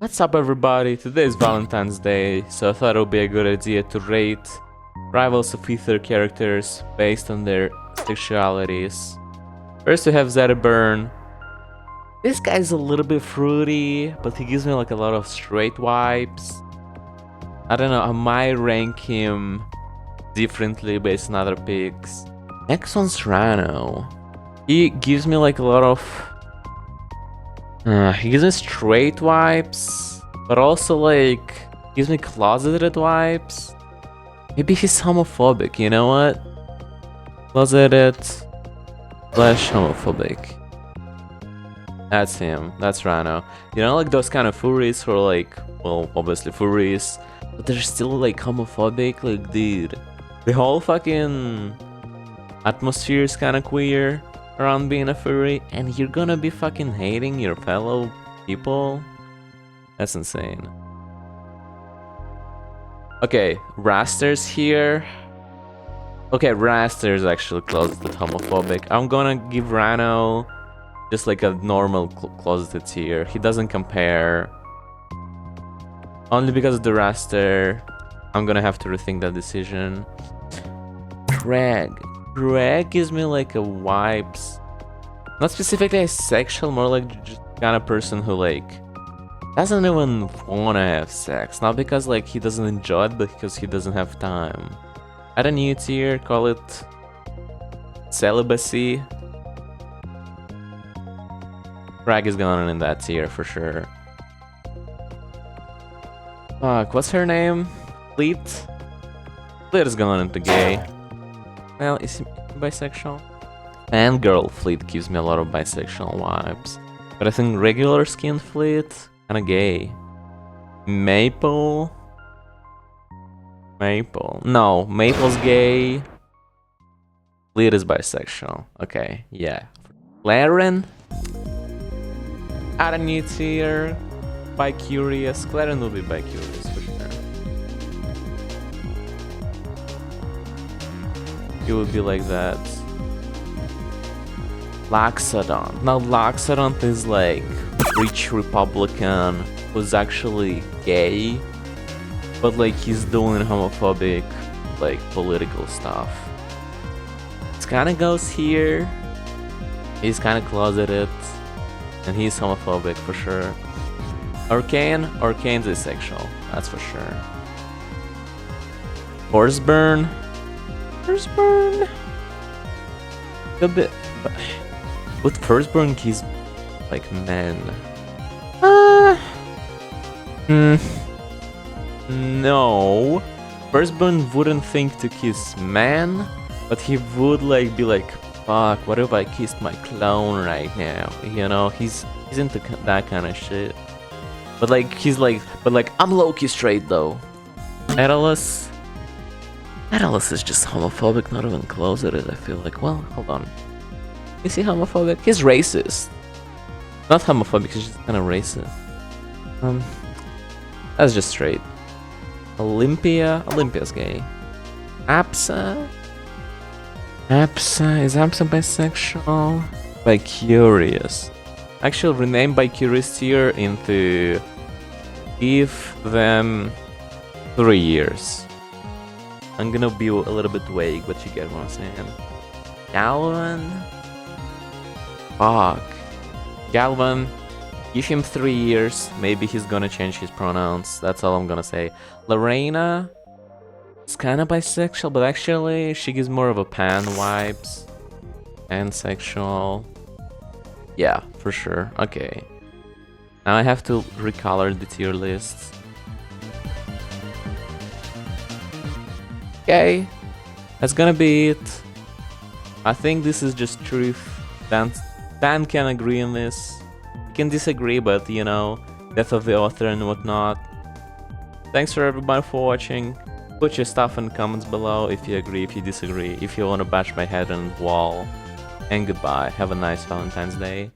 What's up everybody, today is Valentine's Day, so I thought it would be a good idea to rate Rivals of Aether characters based on their sexualities. First we have Zetaburn. This guy's a little bit fruity, but he gives me like a lot of straight vibes. I don't know, I might rank him differently based on other picks. Next one's Rano. He gives me like a lot of... he gives me straight vibes, but also like gives me closeted vibes. Maybe he's homophobic, you know what? Closeted slash homophobic. That's him, that's Rano. You know, like those kind of furries who are like, well, obviously furries, but they're still like homophobic. Like, dude, the whole fucking atmosphere is kind of queer around being a furry, and you're gonna be fucking hating your fellow people? That's insane. Okay, Raster's here. Okay, Raster's actually closeted homophobic. I'm gonna give Rano just like a normal closeted tier. He doesn't compare. Only because of the Raster, I'm gonna have to rethink that decision. Greg gives me like a vibes, not specifically asexual, more like just kind of person who like doesn't even wanna have sex, not because like he doesn't enjoy it, but because he doesn't have time. Add a new tier, call it celibacy. Greg is going in that tier for sure. Fuck, what's her name? Fleet? Fleet is going into gay. Well, is he bisexual? Fangirl Fleet gives me a lot of bisexual vibes. But I think regular skin Fleet, kinda gay. Maple? No, Maple's gay. Fleet is bisexual. Okay, yeah. Claren? Add a new tier. Bi-curious. Claren will be bi-curious for sure. It would be like that. Laxodon. Now Laxodon is like rich Republican who's actually gay, but like he's doing homophobic like political stuff. It kind of goes here. He's kind of closeted, and he's homophobic for sure. Arcane's asexual, that's for sure. Horseburn. A bit, but with Firstborn he's like men. No, Firstborn wouldn't think to kiss man, but he would like be like, fuck, what if I kissed my clone right now? You know, he's into that kind of shit. But like he's like, I'm low-key straight though. Atlas is just homophobic, not even closeted, I feel like. Well, hold on. Is he homophobic? He's racist. Not homophobic, he's just kind of racist. That's just straight. Olympia's gay. Apsa? Is Apsa bisexual? Bi-curious. Actually, rename bi-curious tier into give them 3 years. I'm gonna be a little bit vague, but you get what I'm saying. Galvan? Fuck. Galvan, give him 3 years. Maybe he's gonna change his pronouns. That's all I'm gonna say. Lorena is kind of bisexual, but actually she gives more of a pan vibes. Pansexual. Yeah, for sure. Okay. Now I have to recolor the tier list. Okay, that's gonna be it. I think this is just truth. Dan can agree on this. You can disagree, but you know, death of the author and whatnot. Thanks for everybody for watching. Put your stuff in the comments below if you agree, if you disagree, if you want to bash my head on the wall. And goodbye. Have a nice Valentine's Day.